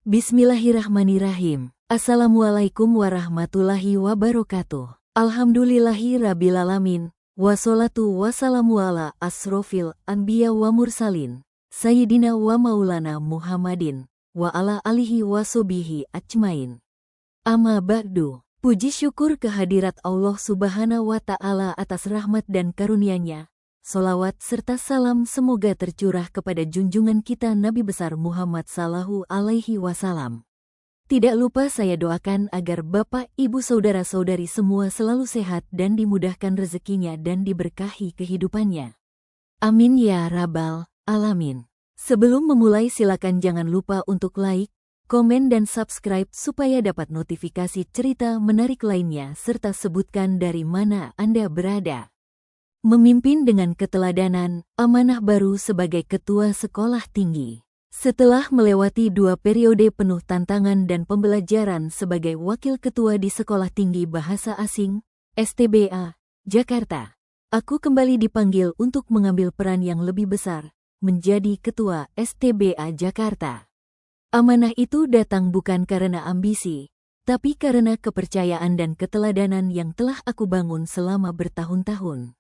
Bismillahirrahmanirrahim. Assalamualaikum warahmatullahi wabarakatuh. Alhamdulillahirrabbilalamin. Wassalatu wassalamu ala asrofil anbiya wa mursalin. Sayyidina wa maulana Muhammadin. Wa ala alihi wa sobihi ajmain. Amma ba'du. Puji syukur kehadirat Allah subhanahu wa ta'ala atas rahmat dan karunia-Nya. Solawat serta salam semoga tercurah kepada junjungan kita Nabi besar Muhammad sallallahu alaihi wasallam. Tidak lupa saya doakan agar Bapak, Ibu, Saudara-saudari semua selalu sehat dan dimudahkan rezekinya dan diberkahi kehidupannya. Amin ya rabbal alamin. Sebelum memulai silakan jangan lupa untuk like, komen dan subscribe supaya dapat notifikasi cerita menarik lainnya serta sebutkan dari mana Anda berada. Memimpin dengan keteladanan, amanah baru sebagai Ketua Sekolah Tinggi. Setelah melewati 2 periode penuh tantangan dan pembelajaran sebagai Wakil Ketua di Sekolah Tinggi Bahasa Asing, STBA, Jakarta, aku kembali dipanggil untuk mengambil peran yang lebih besar, menjadi Ketua STBA Jakarta. Amanah itu datang bukan karena ambisi, tapi karena kepercayaan dan keteladanan yang telah aku bangun selama bertahun-tahun.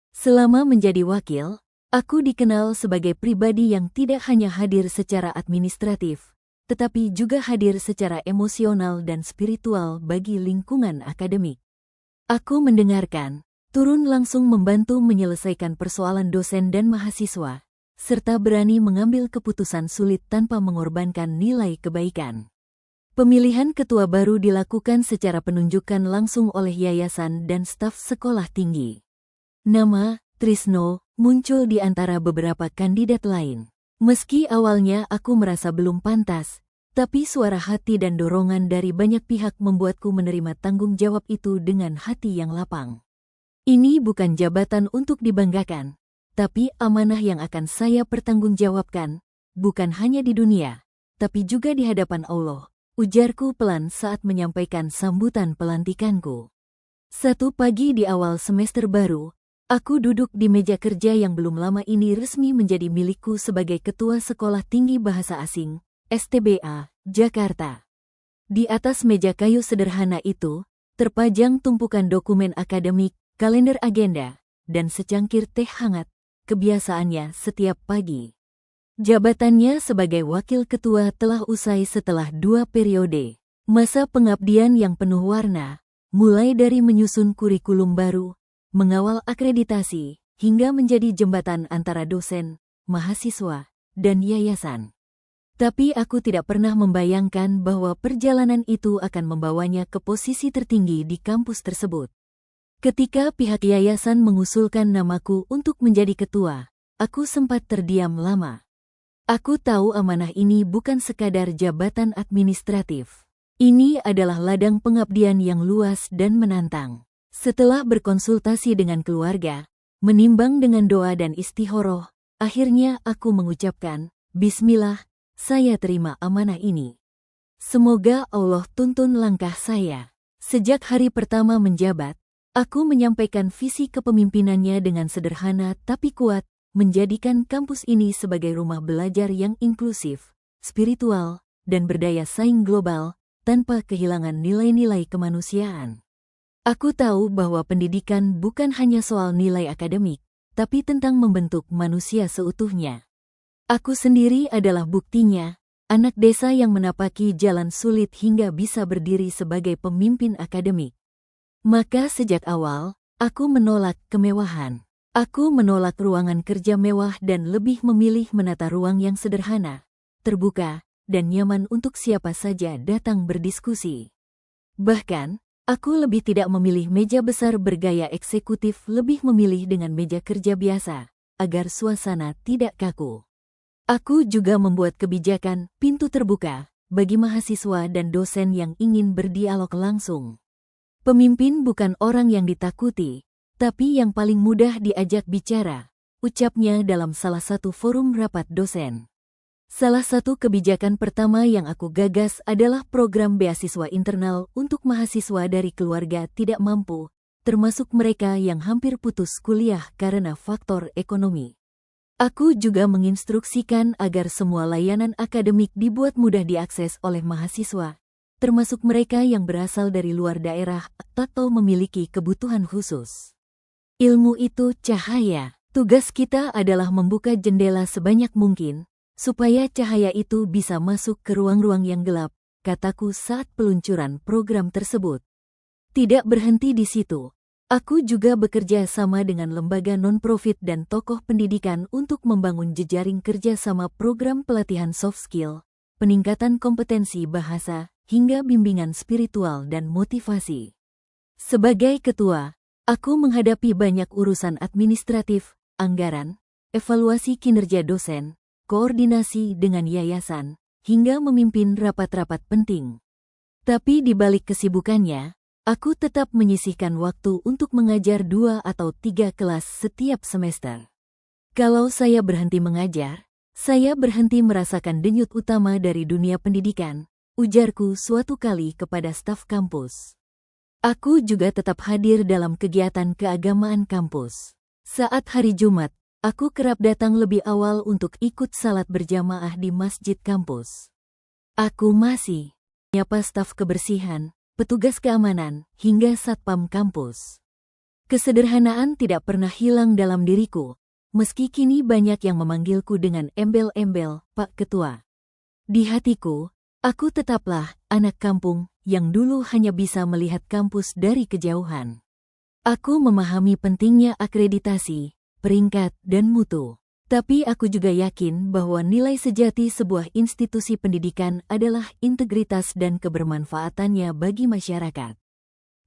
Selama menjadi wakil, aku dikenal sebagai pribadi yang tidak hanya hadir secara administratif, tetapi juga hadir secara emosional dan spiritual bagi lingkungan akademik. Aku mendengarkan, turun langsung membantu menyelesaikan persoalan dosen dan mahasiswa, serta berani mengambil keputusan sulit tanpa mengorbankan nilai kebaikan. Pemilihan ketua baru dilakukan secara penunjukan langsung oleh yayasan dan staf sekolah tinggi. Nama Trisno muncul di antara beberapa kandidat lain. Meski awalnya aku merasa belum pantas, tapi suara hati dan dorongan dari banyak pihak membuatku menerima tanggung jawab itu dengan hati yang lapang. Ini bukan jabatan untuk dibanggakan, tapi amanah yang akan saya pertanggungjawabkan, bukan hanya di dunia, tapi juga di hadapan Allah, ujarku pelan saat menyampaikan sambutan pelantikanku. Satu pagi di awal semester baru, aku duduk di meja kerja yang belum lama ini resmi menjadi milikku sebagai Ketua Sekolah Tinggi Bahasa Asing, STBA, Jakarta. Di atas meja kayu sederhana itu, terpajang tumpukan dokumen akademik, kalender agenda, dan secangkir teh hangat, kebiasaannya setiap pagi. Jabatannya sebagai Wakil Ketua telah usai setelah 2 periode. Masa pengabdian yang penuh warna, mulai dari menyusun kurikulum baru, mengawal akreditasi, hingga menjadi jembatan antara dosen, mahasiswa, dan yayasan. Tapi aku tidak pernah membayangkan bahwa perjalanan itu akan membawanya ke posisi tertinggi di kampus tersebut. Ketika pihak yayasan mengusulkan namaku untuk menjadi ketua, aku sempat terdiam lama. Aku tahu amanah ini bukan sekadar jabatan administratif. Ini adalah ladang pengabdian yang luas dan menantang. Setelah berkonsultasi dengan keluarga, menimbang dengan doa dan istikharah, akhirnya aku mengucapkan, Bismillah, saya terima amanah ini. Semoga Allah tuntun langkah saya. Sejak hari pertama menjabat, aku menyampaikan visi kepemimpinannya dengan sederhana tapi kuat, menjadikan kampus ini sebagai rumah belajar yang inklusif, spiritual, dan berdaya saing global, tanpa kehilangan nilai-nilai kemanusiaan. Aku tahu bahwa pendidikan bukan hanya soal nilai akademik, tapi tentang membentuk manusia seutuhnya. Aku sendiri adalah buktinya, anak desa yang menapaki jalan sulit hingga bisa berdiri sebagai pemimpin akademik. Maka sejak awal, aku menolak kemewahan. Aku menolak ruangan kerja mewah dan lebih memilih menata ruang yang sederhana, terbuka, dan nyaman untuk siapa saja datang berdiskusi. Bahkan, aku lebih tidak memilih meja besar bergaya eksekutif, lebih memilih dengan meja kerja biasa, agar suasana tidak kaku. Aku juga membuat kebijakan pintu terbuka bagi mahasiswa dan dosen yang ingin berdialog langsung. Pemimpin bukan orang yang ditakuti, tapi yang paling mudah diajak bicara, ucapnya dalam salah satu forum rapat dosen. Salah satu kebijakan pertama yang aku gagas adalah program beasiswa internal untuk mahasiswa dari keluarga tidak mampu, termasuk mereka yang hampir putus kuliah karena faktor ekonomi. Aku juga menginstruksikan agar semua layanan akademik dibuat mudah diakses oleh mahasiswa, termasuk mereka yang berasal dari luar daerah atau memiliki kebutuhan khusus. Ilmu itu cahaya. Tugas kita adalah membuka jendela sebanyak mungkin, supaya cahaya itu bisa masuk ke ruang-ruang yang gelap, kataku saat peluncuran program tersebut. Tidak berhenti di situ. Aku juga bekerja sama dengan lembaga non-profit dan tokoh pendidikan untuk membangun jejaring kerjasama program pelatihan soft skill, peningkatan kompetensi bahasa, hingga bimbingan spiritual dan motivasi. Sebagai ketua, aku menghadapi banyak urusan administratif, anggaran, evaluasi kinerja dosen, koordinasi dengan yayasan, hingga memimpin rapat-rapat penting. Tapi di balik kesibukannya, aku tetap menyisihkan waktu untuk mengajar 2 atau 3 kelas setiap semester. Kalau saya berhenti mengajar, saya berhenti merasakan denyut utama dari dunia pendidikan, ujarku suatu kali kepada staf kampus. Aku juga tetap hadir dalam kegiatan keagamaan kampus. Saat hari Jumat, aku kerap datang lebih awal untuk ikut salat berjamaah di masjid kampus. Aku masih menyapa staf kebersihan, petugas keamanan, hingga satpam kampus. Kesederhanaan tidak pernah hilang dalam diriku, meski kini banyak yang memanggilku dengan embel-embel, Pak Ketua. Di hatiku, aku tetaplah anak kampung yang dulu hanya bisa melihat kampus dari kejauhan. Aku memahami pentingnya akreditasi, peringkat, dan mutu. Tapi aku juga yakin bahwa nilai sejati sebuah institusi pendidikan adalah integritas dan kebermanfaatannya bagi masyarakat.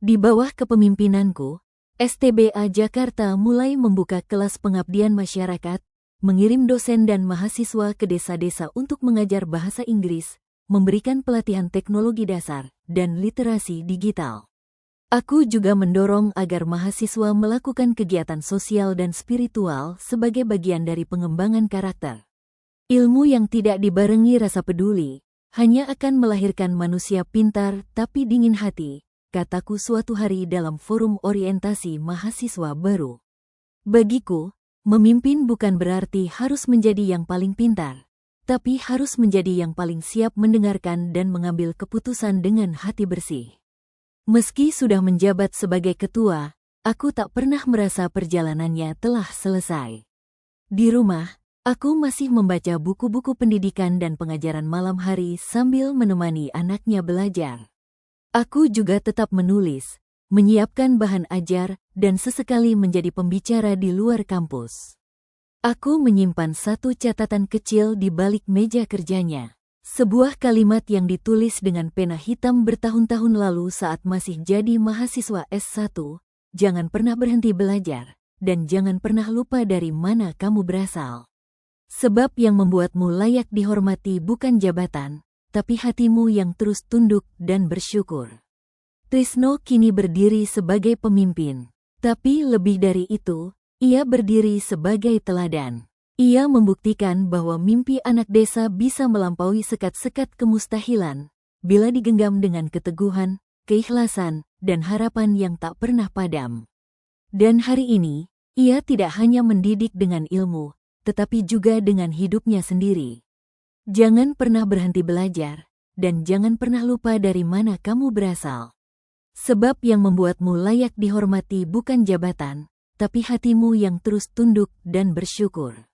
Di bawah kepemimpinanku, STBA Jakarta mulai membuka kelas pengabdian masyarakat, mengirim dosen dan mahasiswa ke desa-desa untuk mengajar bahasa Inggris, memberikan pelatihan teknologi dasar, dan literasi digital. Aku juga mendorong agar mahasiswa melakukan kegiatan sosial dan spiritual sebagai bagian dari pengembangan karakter. Ilmu yang tidak dibarengi rasa peduli hanya akan melahirkan manusia pintar tapi dingin hati, kataku suatu hari dalam forum orientasi mahasiswa baru. Bagiku, memimpin bukan berarti harus menjadi yang paling pintar, tapi harus menjadi yang paling siap mendengarkan dan mengambil keputusan dengan hati bersih. Meski sudah menjabat sebagai ketua, aku tak pernah merasa perjalanannya telah selesai. Di rumah, aku masih membaca buku-buku pendidikan dan pengajaran malam hari sambil menemani anaknya belajar. Aku juga tetap menulis, menyiapkan bahan ajar, dan sesekali menjadi pembicara di luar kampus. Aku menyimpan satu catatan kecil di balik meja kerjanya. Sebuah kalimat yang ditulis dengan pena hitam bertahun-tahun lalu saat masih jadi mahasiswa S1, jangan pernah berhenti belajar, dan jangan pernah lupa dari mana kamu berasal. Sebab yang membuatmu layak dihormati bukan jabatan, tapi hatimu yang terus tunduk dan bersyukur. Trisno kini berdiri sebagai pemimpin, tapi lebih dari itu, ia berdiri sebagai teladan. Ia membuktikan bahwa mimpi anak desa bisa melampaui sekat-sekat kemustahilan bila digenggam dengan keteguhan, keikhlasan, dan harapan yang tak pernah padam. Dan hari ini, ia tidak hanya mendidik dengan ilmu, tetapi juga dengan hidupnya sendiri. Jangan pernah berhenti belajar, dan jangan pernah lupa dari mana kamu berasal. Sebab yang membuatmu layak dihormati bukan jabatan, tapi hatimu yang terus tunduk dan bersyukur.